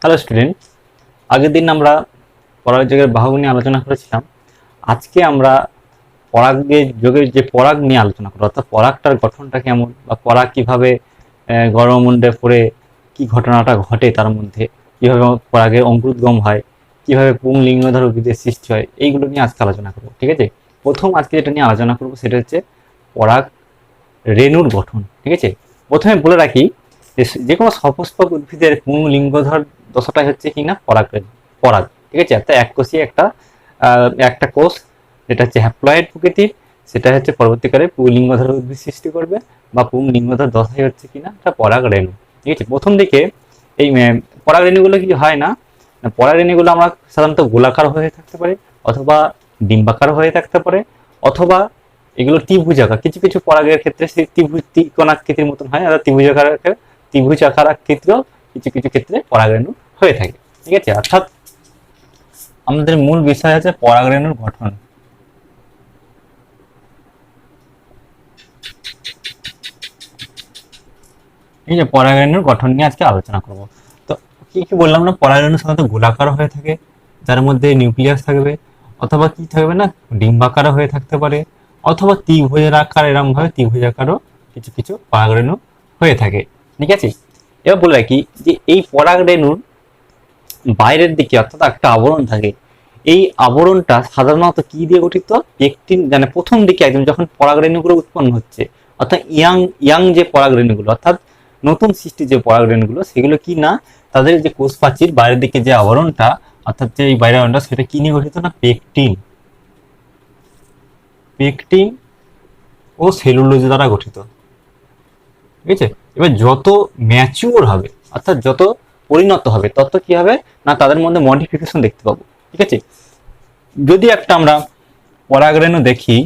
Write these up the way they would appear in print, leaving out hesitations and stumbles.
Hello student, আগের দিন আমরা পরাগযোগের বাহক নিয়ে আলোচনা করেছিলাম। আজকে আমরা পরাগের যোগের যে পরাগ নিয়ে আলোচনা করবো, অর্থাৎ পরাগটার গঠনটা কেমন বা পরাগ কিভাবে গর্ভমুণ্ডে পড়ে কি ঘটনাটা ঘটে, তার মধ্যে কিভাবে পরাগের অঙ্কুরোদ্গম হয়, কিভাবে পুংলিঙ্গধর উদ্ভিদের সৃষ্টি হয়, এইগুলো নিয়ে আজকে আলোচনা করবো। ঠিক আছে, প্রথম আজকে যেটা নিয়ে আলোচনা করবো সেটা হচ্ছে পরাগ রেণুর গঠন। ঠিক আছে, প্রথমে বলে রাখি যে কোনো সপুষ্পক উদ্ভিদের পুংলিঙ্গধর দশাটাই হচ্ছে কিনা পরাগ রেণু, পরাগ। ঠিক আছে, একটা এককোষী একটা কোষ যেটা হচ্ছে হ্যাপ্লয়েড প্রকৃতির, সেটা হচ্ছে পরবর্তীকালে পুংলিঙ্গধর উদ্ভিদ সৃষ্টি করবে বা পুংলিঙ্গধর দশাই হচ্ছে কিনা একটা পরাগ রেণু। ঠিক আছে, প্রথম দিকে এই পরাগ রেণুগুলো কি হয় না, পরাগ রেণুগুলো আমরা সাধারণত গোলাকার হয়ে থাকতে পারে, অথবা ডিম্বাকার হয়ে থাকতে পারে, অথবা এগুলো ত্রিভুজাকার। কিছু কিছু পরাগের ক্ষেত্রে সেই ত্রিকোণাকৃতির মতন হয়, আর ত্রিভুজাকার আকৃতিরও কিছু কিছু ক্ষেত্রে পরাগরেণু হয়ে থাকে। ঠিক আছে, অর্থাৎ আমাদের মূল বিষয় আছে পরাগরেণুর গঠন। এই যে পরাগরেণুর গঠন নিয়ে আজকে আলোচনা করব। তো কি কি বললাম না, পরাগরেণু সাধারণত গোলাকার হয়ে থাকে, যার মধ্যে নিউক্লিয়াস থাকবে, অথবা কি থাকবে না, ডিম্বাকার হয়ে থাকতে পারে, অথবা ত্রিভুজাকার, এরকম ভাবে ত্রিভুজাকারও কিছু কিছু পরাগরেণু হয়ে থাকে। ঠিক আছে, এবার বলে রাখি যে এই পরাগরেণুর বাইরের দিকে অর্থাৎ একটা আবরণ থাকে। এই আবরণটা সাধারণত কি দিয়ে গঠিত? একটিন, মানে প্রথম দিকে একদম যখন পরাগরেণুগুলো উৎপন্ন হচ্ছে, অর্থাৎ ইয়াং ইয়াং যে পরাগরেণুগুলো, অর্থাৎ নতুন সৃষ্টি যে পরাগরেণুগুলো, সেগুলো কি না, তাদের যে কোষ প্রাচীর বাইরের দিকে যে আবরণটা, অর্থাৎ যে এই বাইরের আবরণটা, সেটা কি নিয়ে গঠিত না, পেকটিন, পেকটিন ও সেলুলোজ দ্বারা গঠিত। ঠিক আছে, এবার যত ম্যাচিওর হবে অর্থাৎ যত পরিণত হবে, তত কি হবে না, তাদের মধ্যে মডিফিকেশন দেখতে পাবো। ঠিক আছে, যদি একটা আমরা পরাগরেণু দেখি,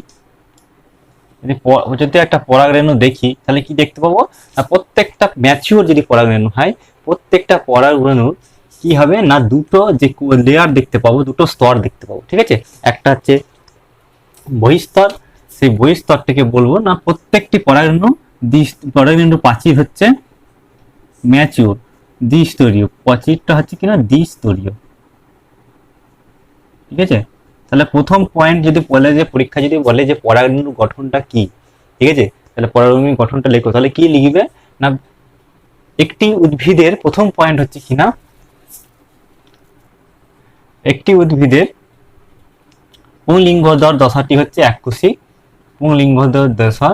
যদি একটা পরাগরেণু দেখি, তাহলে কি দেখতে পাবো না, প্রত্যেকটা ম্যাচিওর যদি পরাগরেণু হয়, প্রত্যেকটা পরাগরেণুর কি হবে না, দুটো যে লেয়ার দেখতে পাবো, দুটো স্তর দেখতে পাবো। ঠিক আছে, একটা হচ্ছে বহিস্তর, সেই বহিস্তরটাকে বলবো না, প্রত্যেকটি পরাগরেণু প্রাচীর হচ্ছে ম্যাচিওর, দ্বিস্তরীয় প্রাচীরটা হচ্ছে কিনা দ্বিস্তরীয়। ঠিক আছে, তাহলে প্রথম পয়েন্ট যদি বলে যে পরীক্ষা যদি বলে যে পরাগরেণুর গঠনটা কি, ঠিক আছে, তাহলে পরাগরেণুর গঠনটা লেখো, তাহলে কি লিখবে না, একটি উদ্ভিদের প্রথম পয়েন্ট হচ্ছে কিনা, একটি উদ্ভিদের পুংলিঙ্গধর দশাটি হচ্ছে এককোষী, পুংলিঙ্গধর দশা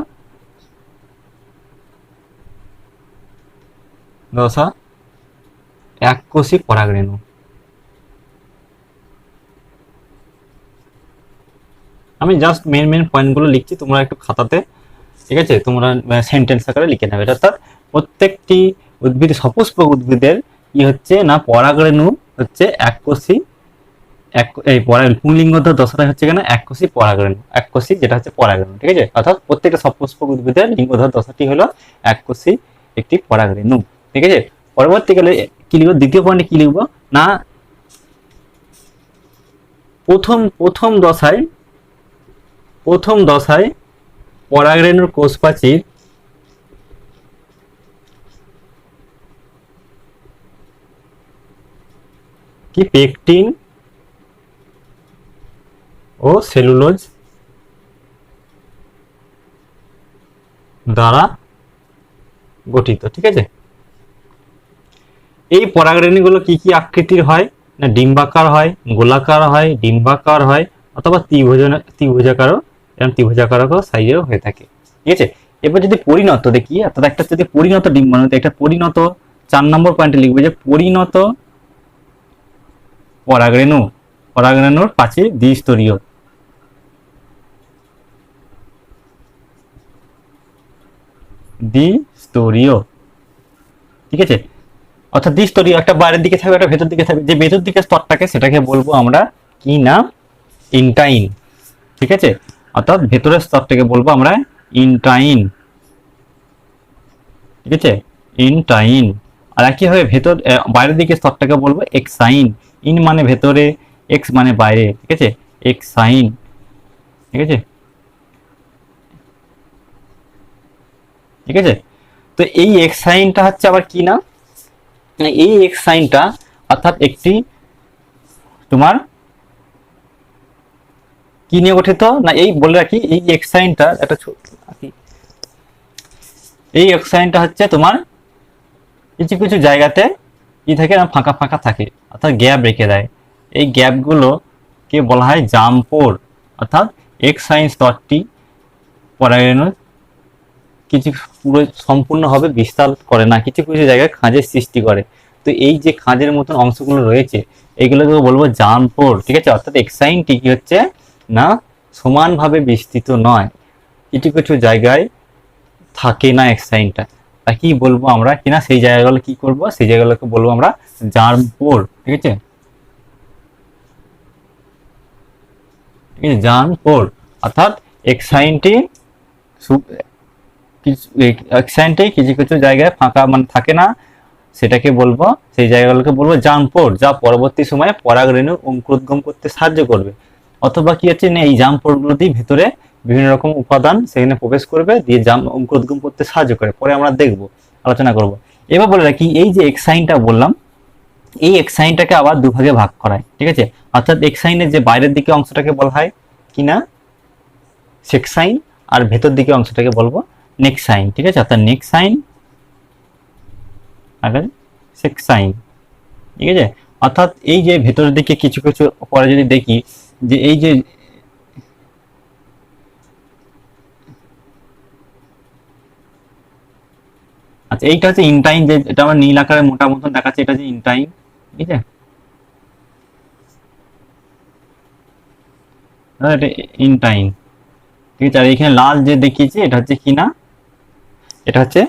এককোষী পরাগরেণু। আমি জাস্ট মেন পয়েন্টগুলো লিখছি, তোমরা একটু খাতাতে, ঠিক আছে, তোমরা সেন্টেন্স আকারে লিখে নেবে। অর্থাৎ প্রত্যেকটি সপুষ্পক উদ্ভিদের কি হচ্ছে না, পরাগরেণু হচ্ছে এককোষী, এই পুংলিঙ্গধর দশাটা হচ্ছে কেন এককোষী পরাগরেণু, এককোষী যেটা হচ্ছে পরাগরেণু। ঠিক আছে, অর্থাৎ প্রত্যেকটা সপুষ্পক উদ্ভিদের লিঙ্গধর দশাটি হলো এককোষী একটি পরাগরেণু। ঠিক আছে, পরবর্তীকালে কি লিখবো, দ্বিতীয় পয়েন্টে কি লিখবো না, প্রথম দশায় পরাগরেণুর কোষ প্রাচীর কি পেকটিন ও সেলুলোজ দ্বারা গঠিত। ঠিক আছে, এই পরাগরেণুগুলো কি কি আকৃতির হয় না, ডিম্বাকার হয়, গোলাকার হয়, ডিম্বাকার হয়, অথবা ত্রিভুজাকারও, এরকম ত্রিভুজাকারও সাইজেরও হয়ে থাকে। ঠিক আছে, এবার যদি পরিণত দেখি, অর্থাৎ একটা যদি পরিণত ডিম্বাণু, একটা পরিণত 4 নম্বর পয়েন্টে লিখবে যে পরিণত পরাগরেণুর প্রাচীর দ্বিস্তরীয়। ঠিক আছে, অর্থাৎ দ্বিস্তরীয়, একটা বাইরের দিকে থাকবে, একটা ভেতর দিকে থাকবে। যে ভেতর দিকে স্তরটাকে, সেটাকে বলবো আমরা কি না, ইনটাইন। ঠিক আছে, অর্থাৎ ভেতরের স্তরটাকে বলবো আমরা ইনটাইন। ঠিক আছে, ইনটাইন। আর একইভাবে বাইরের দিকে স্তরটাকে বলবো এক্সাইন। ইন মানে ভেতরে, এক্স মানে বাইরে। ঠিক আছে, এক্সাইন। ঠিক আছে, তো এই এক্সাইনটা হচ্ছে আবার কি না, এই এক্সাইনটা অর্থাৎ একটি তোমার কি নিয়ে গঠিত না, এই বলে রাখি এই এক্সাইনটা একটা এই এক্সাইনটা হচ্ছে তোমার কিছু কিছু জায়গাতে কি থাকে না, ফাঁকা ফাঁকা থাকে, অর্থাৎ গ্যাপ রেখে দেয়। এই গ্যাপগুলো কে বলা হয় জাম্পোর। অর্থাৎ এক্সাইন স্তরটি পরাগায়নের কিছু পুরো সম্পূর্ণভাবে বিস্তার করে না, কিছু কিছু জায়গায় খাঁজের সৃষ্টি করে। তো এই যে খাঁজের মতন অংশগুলো রয়েছে এইগুলোকে বলবো জাম্পোর, ঠিক আছে। অর্থাৎ এক্সাইনটি কি হচ্ছে না সমানভাবে বিস্তৃত নয়, কিছু কিছু জায়গায় থাকে না এক্সাইনটা, তা কি বলবো আমরা কিনা সেই জায়গাগুলো কি করব, সেই জায়গাগুলোকে বলবো আমরা জাম্পোর, ঠিক আছে, ঠিক আছে, জাম্পোর। অর্থাৎ এক্সাইনটি এক্সাইনটি কিছু কিছু জায়গায় ফাঁকা মানে থাকে না, সেটাকে বলবো, সেই জায়গাগুলোকে বলবো জাম্পোর, যা পরবর্তী সময়ে পরাগরেণু অঙ্কুরোদ্গম করতে সাহায্য করবে। অথবা কি হচ্ছে না এই জাম্পোরগুলো দিয়ে ভেতরে বিভিন্ন রকম উপাদান সেখানে প্রবেশ করবে, দিয়ে অঙ্কুরোদ্গম করতে সাহায্য করে, পরে আমরা দেখবো, আলোচনা করব। এবার বলে রাখি এই যে এক্সাইনটা বললাম, এই এক্সাইনটাকে আবার দুভাগে ভাগ করায়, ঠিক আছে। অর্থাৎ এক্সাইনের যে বাইরের দিকে অংশটাকে বলা হয় কিনা সেক্সাইন, আর ভেতর দিকে অংশটাকে বলবো নেক্সাইন, ঠিক আছে। অর্থাৎ নেক্সাইন আর সেক্সাইন, ঠিক আছে। অর্থাৎ এই যে ভেতরের দিকে কিছু কিছু পরে যদি দেখি যে এই যে আচ্ছা এইটা হচ্ছে ইনটাইন, যে এটা আমার নীল আকারে মোটা মতন দেখাচ্ছে, এটা হচ্ছে ইনটাইন, ঠিক আছে, এটা ইনটাইন, ঠিক আছে। আর এখানে লাল যে দেখিয়েছি এটা হচ্ছে কি না, এটা হচ্ছে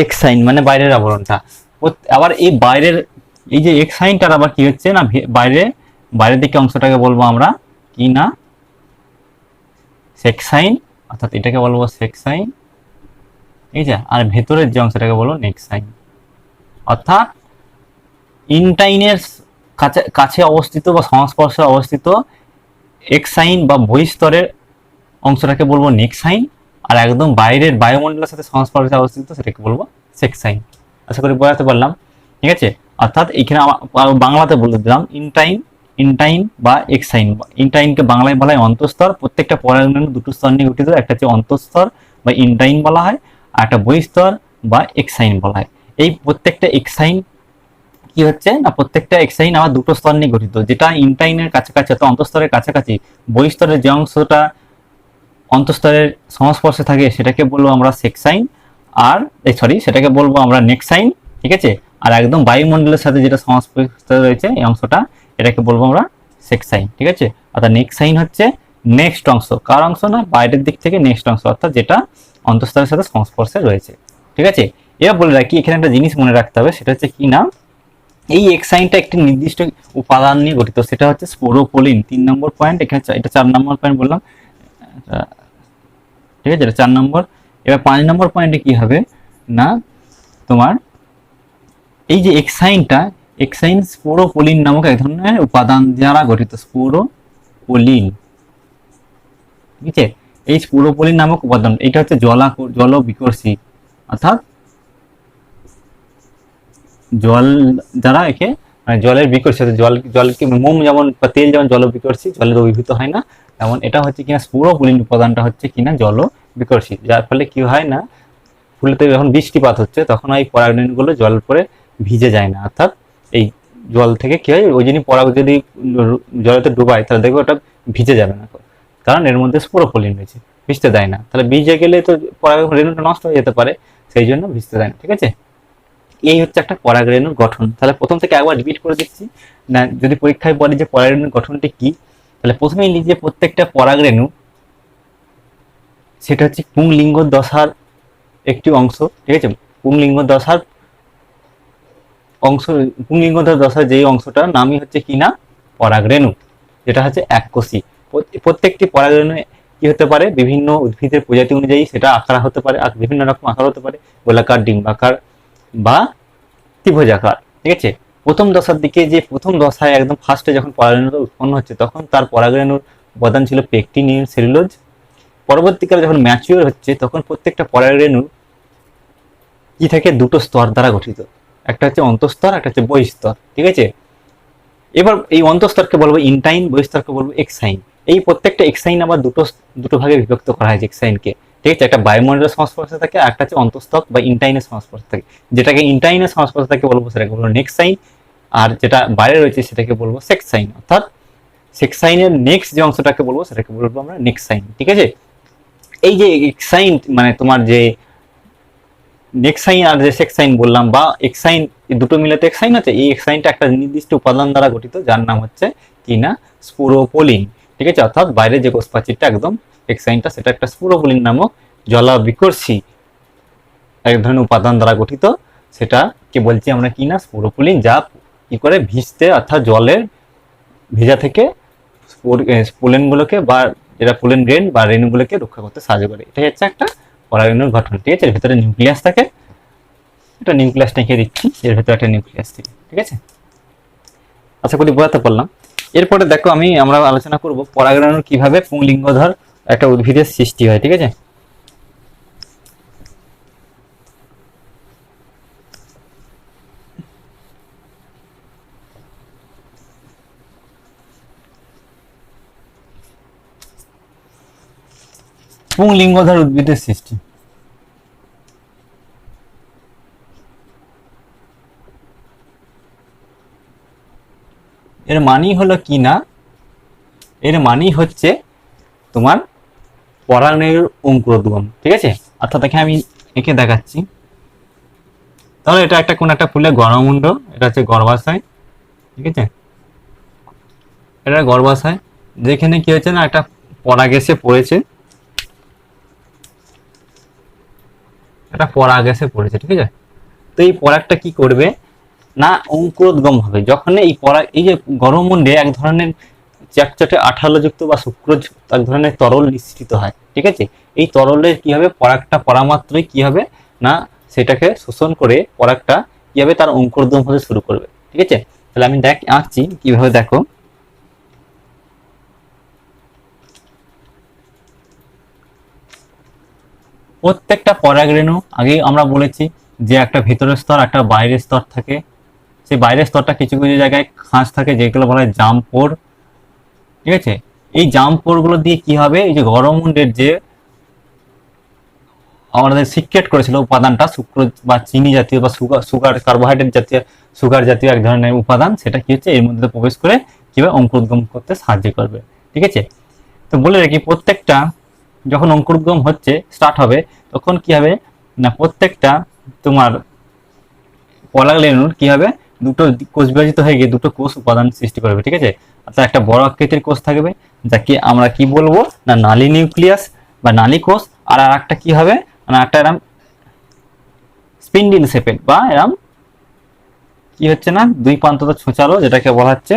এক্সাইন মানে বাইরের আবরণটা। আবার এই বাইরের এই যে এক্সাইনটার আবার কি হচ্ছে না বাইরে বাইরের দিকে অংশটাকে বলবো আমরা কি না সেক্সাইন, অর্থাৎ এটাকে বলবো সেক্সাইন, ঠিক আছে। আর ভেতরের যে অংশটাকে বলবো নেক্সাইন। অর্থাৎ ইনটাইনের কাছে কাছে অবস্থিত বা সংস্পর্শে অবস্থিত এক্সাইন বা বহিস্তরের অংশটাকে বলবো নেক্সাইন, আর একদম বাইরের বায়ুমণ্ডলের সাথে সংস্পর্শে অবস্থিত সেটাকে বলবো সেক্সাইন। আশা করি বোঝাতে পারলাম, ঠিক আছে। অর্থাৎ এখানে বাংলাতে বলে দিলাম ইনটাইন, ইনটাইন বা এক্সাইন। ইনটাইনকে বাংলায় বলা হয় অন্তঃস্তর, প্রত্যেকটা পরাগরেণু দুটো স্তর নিয়ে গঠিত, একটা হচ্ছে অন্তঃস্তর বা ইনটাইন বলা হয়, আর একটা বহিস্তর বা এক্সাইন বলা হয়। এই প্রত্যেকটা এক্সাইন কি হচ্ছে না প্রত্যেকটা এক্সাইন আবার দুটো স্তর নিয়ে গঠিত, যেটা ইনটাইনের কাছাকাছি অর্থাৎ অন্তঃস্তরের কাছাকাছি, বহিস্তরের যে অংশটা অন্তঃস্তরের সংস্পর্শে থাকে সেটাকে বলবো আমরা সেক্সাইন, আর সেটাকে বলবো আমরা নেক্সাইন, ঠিক আছে। আর একদম বায়ুমণ্ডলের সাথে যেটা সংস্পর্শে রয়েছে এই অংশটা, এটাকে বলবো আমরা সেক্সাইন, ঠিক আছে। অর্থাৎ নেক্সাইন হচ্ছে নেক্সট অংশ, কার অংশ না বাইরের দিক থেকে নেক্সট অংশ, অর্থাৎ যেটা অন্তঃস্তরের সাথে সংস্পর্শে রয়েছে, ঠিক আছে। এবার বলে রাখি এখানে একটা জিনিস মনে রাখতে হবে, সেটা হচ্ছে কি না এই এক্সাইনটা একটি নির্দিষ্ট উপাদান নিয়ে গঠিত, সেটা হচ্ছে স্পোরোপোলিন। 3 নম্বর পয়েন্ট, এখানে এটা 4 নম্বর পয়েন্ট বললাম, ঠিক আছে, এটা 4 নম্বর। এবার 5 নম্বর পয়েন্টে কি হবে না তোমার এই যে এক্সাইনটা, এক্সাইন স্পোরোপোলিন নামক এক ধরনের উপাদান দ্বারা গঠিত, স্পোরোপোলিন, ঠিক আছে। এই স্পোরোপোলিন নামক উপাদান এটা হচ্ছে জল বিকর্ষী, অর্থাৎ জল দ্বারা একে মানে জলের বিকর্ষী, জলকে মোম যেমন বা তেল যেমন জল বিকর্ষী, জলের অভিভূত হয় না, তেমন এটা হচ্ছে কিনা স্পোরোপোলিন উপাদানটা হচ্ছে কিনা জল বিকর্ষী, যার ফলে কি হয় না ফুলেতে যখন বৃষ্টিপাত হচ্ছে তখন ওই পরাগরেণুগুলো জল পরে ভিজে যায় না, অর্থাৎ এই জল থেকে কি হয় ওই জন্য পরাগ যদি জলেতে ডুবায় তাহলে দেখবে ওটা ভিজে যাবে না, কারণ এর মধ্যে স্পোরোপোলিন রয়েছে, ভিজতে দেয় না, তাহলে ভিজে গেলে তো পরাগরেণুটা নষ্ট হয়ে যেতে পারে, সেই জন্য ভিজতে দেয় না, ঠিক আছে। এই হচ্ছে একটা পরাগরেণুর গঠন। তাহলে প্রথম থেকে একবার রিপিট করে দিচ্ছি না, যদি পরীক্ষায় বলে যে পরাগরেণুর গঠনটি কি, তাহলে প্রথমেই লিখি যে প্রত্যেকটা পরাগরেণু সেটা হচ্ছে পুংলিঙ্গ দশার একটি অংশ, ঠিক আছে। পুংলিঙ্গ দশার অংশ, পুংলিঙ্গ দশার যেই অংশটার নামই হচ্ছে কিনা পরাগরেণু, যেটা হচ্ছে এককোষী। প্রত্যেকটি পরাগরেণু কি হতে পারে বিভিন্ন উদ্ভিদের প্রজাতি অনুযায়ী সেটা আকার হতে পারে, আর বিভিন্ন রকম আকার হতে পারে, গোলাকার, ডিম্বাকার বা ত্রিভুজাকার, ঠিক আছে। প্রথম দশার দিকে যে প্রথম দশায় একদম ফার্স্টে যখন পরাগরেণুটা উৎপন্ন হচ্ছে তখন তার পরাগরেণুর উপাদান ছিল পেকটিন, সেলুলোজ। পরবর্তীকালে যখন ম্যাচিওর হচ্ছে তখন প্রত্যেকটা পরাগরেণু কি থাকে দুটো স্তর দ্বারা গঠিত, একটা হচ্ছে অন্তঃস্তর, একটা হচ্ছে বহিঃস্তর, ঠিক আছে। এবার এই অন্তঃস্তরকে বলবো ইনটাইন, বহিঃস্তরকে বলবো এক্সাইন। এই প্রত্যেকটা এক্সাইন আবার দুটো দুটো ভাগে বিভক্ত করা হয়েছে এক্সাইনকে, ঠিক আছে। একটা বায়ুমণ্ডলের সংস্পর্শে থাকে, আর একটা হচ্ছে অন্তঃস্তর বা ইনটাইনের সংস্পর্শে থাকে। যেটাকে ইনটাইনের সংস্পর্শে থাকে বলবো সেটাকে বলবো নেক্সাইন, আর যেটা বাইরে রয়েছে সেটাকে বলবো সেক্সাইন। অর্থাৎ সেক্সাইনের নেক্সট যে অংশটাকে বলবো সেটাকে বলবো আমরা নেক্সাইন, ঠিক আছে। এই যে এক্সাইন মানে তোমার যে নেক্সাইন আর যে সেক্সাইন বললাম বা এক্সাইন, দুটো মিলে তো এক্সাইন আছে। এই এক্সাইনটা একটা নির্দিষ্ট উপাদান দ্বারা গঠিত, যার নাম হচ্ছে কি না স্পোরোপোলিন, ঠিক আছে। অর্থাৎ বাইরে যে কোষপ্রাচীরটা একদম এক্সাইনটা, সেটা একটা স্পোরোপোলিন নামক জলাবিকর্ষী এক ধরনের উপাদান দ্বারা গঠিত। সেটা কে বলছি আমরা কি না স্পোরোপোলিন, যা কি করে ভিজতে অর্থাৎ জলের ভেজা থেকে পোলেনগুলোকে বা যেটা পোলেন গ্রেন বা রেণুগুলোকে রক্ষা করতে সাহায্য করে। এটাই হচ্ছে একটা পরাগরেণুর গঠন, ঠিক আছে। এর ভিতরে নিউক্লিয়াস থাকে, এটা নিউক্লিয়াসটা এঁকে দিচ্ছি, এর ভিতরে একটা নিউক্লিয়াস থাকে, ঠিক আছে। আশা করি বোঝাতে পারলাম। এরপরে দেখো আমরা আলোচনা করব পরাগরেণুর কিভাবে পুংলিঙ্গধর একটা উদ্ভিদের সৃষ্টি হয়, ঠিক আছে। পুংলিঙ্গধর উদ্ভিদের সৃষ্টি। এর মানেই হলো কি না, এর মানেই হচ্ছে তোমার পরাগরেণুর অঙ্কুরোদ্গম, ঠিক আছে। অর্থাৎ এখানে আমি এঁকে দেখাচ্ছি। তাহলে এটা একটা কোন একটা ফুলের গর্ভমুণ্ড, এটা হচ্ছে গর্ভাশয়, ঠিক আছে। এটা গর্ভাশয়, যেখানে কি হচ্ছে না একটা পরাগ এসে পড়েছে, একটা পরাগ এসে পড়েছে, ঠিক আছে। তো এই পরাগটা কি করবে না অঙ্কুরোদ্গম হবে যখন এই পরাগ, এই যে গর্ভমুণ্ডে এক ধরনের চ্যাটচ্যাটে আঠালোযুক্ত বা শুক্রযুক্ত এক ধরনের তরল নিঃসৃত হয়, ঠিক আছে। এই তরলের কি হবে, পরাগটা পড়া মাত্রই কি হবে না সেটাকে শোষণ করে পরাগটা কি হবে তার অঙ্কুরোদ্গম হতে শুরু করবে, ঠিক আছে। তাহলে আমি আঁকছি কিভাবে, দেখো। প্রত্যেকটা পরাগরেণু আগে আমরা বলেছি যে একটা ভেতরের স্তর একটা বাইরের স্তর থাকে। সেই বাইরের স্তরটা কিছু কিছু জায়গায় খাঁজ থাকে, যেগুলো বলা হয় জাম পোর, ঠিক আছে। এই জাম পোর গুলো দিয়ে কি হবে, এই যে গর্ভমুণ্ডের যে আমাদের সিক্রেট করেছিল উপাদানটা শুক্র বা চিনি জাতীয় বা সুগার কার্বোহাইড্রেট জাতীয় সুগার জাতীয় এক ধরনের উপাদান, সেটা কি হচ্ছে এর মধ্যে প্রবেশ করে কিভাবে অঙ্কুরোদ্গম করতে সাহায্য করবে, ঠিক আছে। তো বলে রাখি প্রত্যেকটা যখন অঙ্কুরোদ্গম হচ্ছে স্টার্ট হবে তখন কি হবে না প্রত্যেকটা তোমার পরাগরেণুর কি হবে দুটো কোষ বিভাজিত হয়ে গিয়ে দুটো কোষ উপাদান সৃষ্টি করবে, ঠিক আছে। অর্থাৎ একটা বড় আকৃতির কোষ থাকবে যাকে আমরা কি বলবো না নালী নিউক্লিয়াস বা নালী কোষ, আর একটা কি হবে না একটা এরম স্পিন্ডিল শেপের বা এরম কি হচ্ছে না দুই প্রান্তত ছোঁচালো যেটাকে বলা হচ্ছে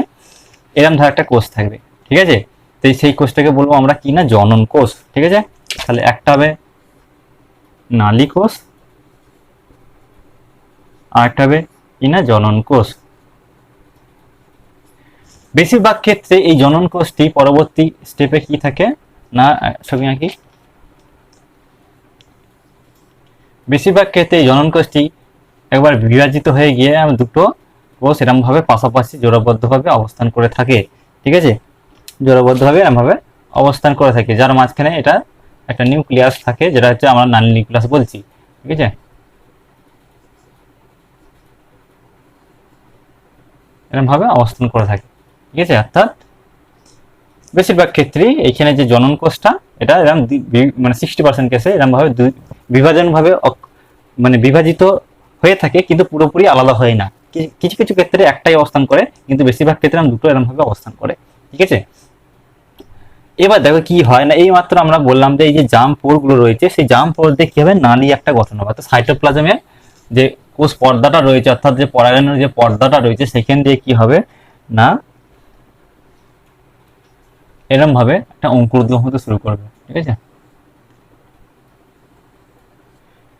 এরম ধর একটা কোষ থাকবে, ঠিক আছে। তো সেই কোষটাকে বলবো আমরা কি না জনন কোষ, ঠিক আছে। তাহলে একটা হবে নালী কোষ আর একটা হবে কি না জনন কোষ। বেশিরভাগ ক্ষেত্রে এই জনন কোষটি পরবর্তী স্টেপে কি থাকে না ছবি আঁকি, বেশিরভাগ ক্ষেত্রে এই জনন কোষটি একবার বিভাজিত হয়ে গিয়ে দুটো কোষ এরম ভাবে পাশাপাশি জোড়াবদ্ধভাবে অবস্থান করে থাকে, ঠিক আছে। জোড়াবদ্ধভাবে এরম ভাবে অবস্থান করে থাকে, যার মাঝখানে এটা একটা নিউক্লিয়াস থাকে যেটা হচ্ছে আমরা নালী নিউক্লিয়াস বলছি, ঠিক আছে। এরম ভাবে অবস্থান করে থাকে, ঠিক আছে। অর্থাৎ বেশিরভাগ ক্ষেত্রেই এইখানে যে জনন কোষটা এটা এরকম মানে 60% কেসে এরকম ভাবে বিভাজন ভাবে মানে বিভাজিত হয়ে থাকে, কিন্তু পুরোপুরি আলাদা হয় না। কিছু কিছু ক্ষেত্রে একটাই অবস্থান করে, কিন্তু বেশিরভাগ ক্ষেত্রে দুটো এরকম ভাবে অবস্থান করে, ঠিক আছে। এবার দেখো কি হয় না এই মাত্র আমরা বললাম যে এই যে জাম পোর গুলো রয়েছে সেই জাম পোর দিয়ে কি হবে নালী একটা গঠন হবে, অর্থাৎ সাইটোপ্লাজমের যে কোষ পর্দাটা রয়েছে অর্থাৎ যে পরাগরেণুর যে পর্দাটা রয়েছে সেখান দিয়ে কি হবে না এরম ভাবে একটা অঙ্কুরোদ্গম হতে শুরু করবে, ঠিক আছে।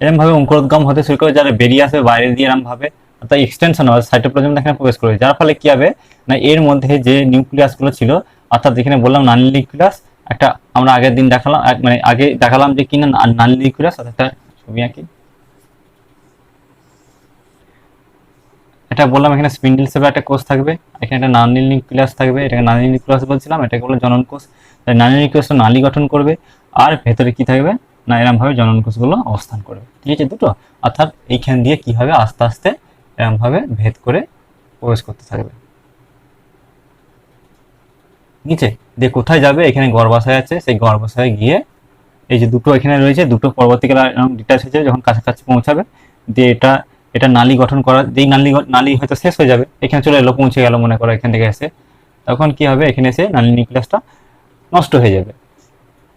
এরম ভাবে অঙ্কুরোদ্গম হতে শুরু করে যারা বেরিয়ে আসবে বাইরে দিয়ে এরম ভাবে অর্থাৎ এক্সটেনশন হবে সাইটোপ্লাজম এখানে প্রবেশ করবে, যার ফলে কি হবে না এর মধ্যে যে নিউক্লিয়াস গুলো ছিল অর্থাৎ যেখানে বললাম নালী নিউক্লিয়াস একটা আমরা আগের দিন দেখালাম মানে আগে দেখালাম যে কিনা নালী নিউক্লিয়াস অর্থাৎ একটা ছবি আঁকি, এটা বললাম এখানে স্পিন্ডেল শেপের একটা কোষ থাকবে, এখানে একটা নালী নিউক্লিয়াস থাকবে, এটাকে নালী নিউক্লিয়াস বলছিলাম, এটাকে বলে জনন কোষ। তাই নালী নিউক্লিয়াসটা নালী গঠন করবে, আর ভেতরে কি থাকবে না এরকম ভাবে জনন কোষগুলো অবস্থান করবে, ঠিক আছে দুটো। অর্থাৎ এইখান দিয়ে কি হবে আস্তে আস্তে এরকম ভাবে ভেদ করে প্রবেশ করতে থাকবে নিচে দিয়ে। কোথায় যাবে, এখানে গর্ভাশয় আছে, সেই গর্ভাশয়ে গিয়ে এই যে দুটো এখানে রয়েছে, দুটো পরবর্তীকালে ডিটাচ হয়ে যাবে যখন কাছাকাছি পৌঁছাবে, দিয়ে এটা এটা নালী গঠন করা, যেই নালী হয়তো শেষ হয়ে যাবে, এখানে চলে এলো, পৌঁছে গেল মনে করো এখান থেকে এসে, তখন কি হবে এখানে এসে নালী নিউক্লিয়াসটা নষ্ট হয়ে যাবে।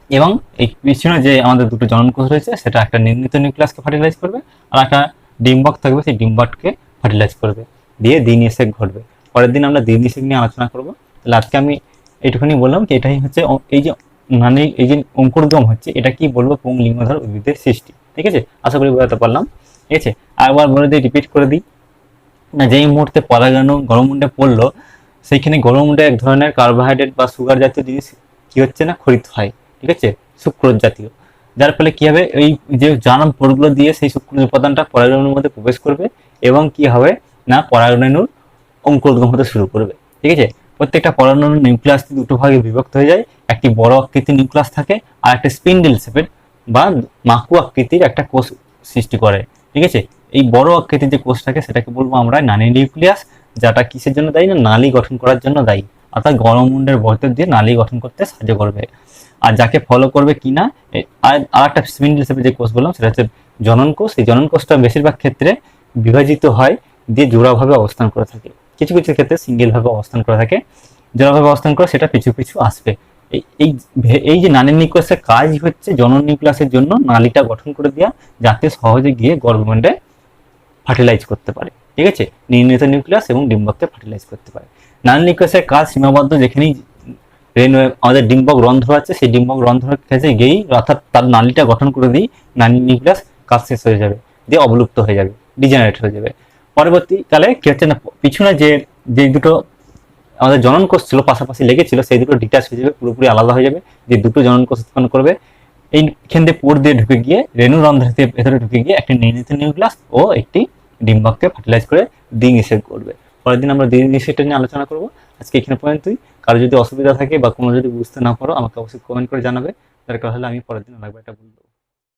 এবং এই পিছনে যে আমাদের দুটো জনন কোষ রয়েছে সেটা একটা নির্মিত নিউক্লিয়াসকে ফার্টিলাইজ করবে, আর একটা ডিম্বক থাকবে, সেই ডিম্বককে ফার্টিলাইজ করবে, দিয়ে দ্বিনিষেক ঘটবে। পরের দিন আমরা দ্বিনিষেক নিয়ে আলোচনা করব। তাহলে আজকে আমি এইটুখানি বললাম যে এটাই হচ্ছে এই যে মানে এই যে অঙ্কুরোদ্গম হচ্ছে, এটা কি বলবো পুংলিঙ্গধর উদ্ভিদের সৃষ্টি, ঠিক আছে। আশা করি বোঝাতে পারলাম, ঠিক আছে। আরেকবার বলে দিই, রিপিট করে দিই, না যেই মুহূর্তে পরাগাণু গলমুণ্ডে পড়লো, সেইখানে গলমুণ্ডে এক ধরনের কার্বোহাইড্রেট বা সুগার জাতীয় জিনিস কি হচ্ছে না ক্ষরিত হয়, ঠিক আছে, সুক্রোজ জাতীয়। যার ফলে কি হবে, এই যে জার্ম পোরগুলো দিয়ে সেই সুক্রোজ উপাদানটা পরাগাণুর মধ্যে প্রবেশ করবে, এবং কি হবে না পরাগাণুর অঙ্কুরোদ্গম হতে শুরু করবে, ঠিক আছে। প্রত্যেকটা পরাগাণুর নিউক্লিয়াস দুটো ভাগে বিভক্ত হয়ে যায়, একটি বড় আকৃতির নিউক্লিয়াস থাকে, আর একটা স্পিন্ডেল শেপের বা মাকু আকৃতির একটা কোষ সৃষ্টি করে, ঠিক আছে। এই বড় আকৃতির যে কোষটাকে সেটাকে বলবো আমরা নালী নিউক্লিয়াস, যেটা কিসের জন্য দায়ী না নালী গঠন করার জন্য দায়ী, অর্থাৎ গলমুণ্ডের ভেতর দিয়ে নালী গঠন করতে সাহায্য করবে। আর যাকে ফলো করবে কিনা আর একটা স্পিন্ডেল শেপের যে কোষ বললাম সেটা হচ্ছে জনন কোষ। এই জনন কোষটা বেশিরভাগ ক্ষেত্রে বিভাজিত হয় দিয়ে জোড়াভাবে অবস্থান করে থাকে, কিছু কিছু ক্ষেত্রে সিঙ্গেল ভাবে অবস্থান করে থাকে। জোড়াভাবে অবস্থান করে সেটা পিছু পিছু আসবে। এই এই যে নালী নিউক্লিয়াসের কাজ হচ্ছে জনন নিউক্লিয়াসের জন্য নালীটা গঠন করে দেওয়া, যাতে সহজে গিয়ে গর্ভমুণ্ডে ফার্টিলাইজ করতে পারে, ঠিক আছে, নির্ণীত নিউক্লিয়াস এবং ডিম্বককে ফার্টিলাইজ করতে পারে। নালী নিউক্লিয়াসের কাজ সীমাবদ্ধ, যেখানেই আমাদের ডিম্বক রন্ধ্র আছে সেই ডিম্বক রন্ধ্রের কাছে গিয়েই, অর্থাৎ তার নালীটা গঠন করে দিই নালী নিউক্লিয়াস কাজ শেষ হয়ে যাবে, দিয়ে অবলুপ্ত হয়ে যাবে, ডিজেনারেট হয়ে যাবে। পরবর্তীকালে কি হচ্ছে না পিছনে যে যে দুটো আমাদের জনন কোষ ছিল পাশাপাশি লেগেছিল, সেই দুটো ডিটাচ হয়ে যাবে, পুরোপুরি আলাদা হয়ে যাবে, যে দুটো জনন কোষ উৎপন্ন করবে। এইখান দিয়ে পোর দিয়ে ঢুকে গিয়ে রেণুরন্ধ্রের ভেতরে ঢুকে গিয়ে একটি নির্ণীত নিউক্লিয়াস ও একটি ডিম্বককে ফার্টিলাইজ করে দ্বিনিষেক করবে। পরের দিন আমরা দ্বিনিষেকটা নিয়ে আলোচনা করব। আজকে এখানে পর্যন্তই। কারো যদি অসুবিধা থাকে বা কোনো যদি বুঝতে না পারো আমাকে অবশ্যই কমেন্ট করে জানাবে, দরকার হলে আমি পরের দিন আরেকবার এটা বলবো।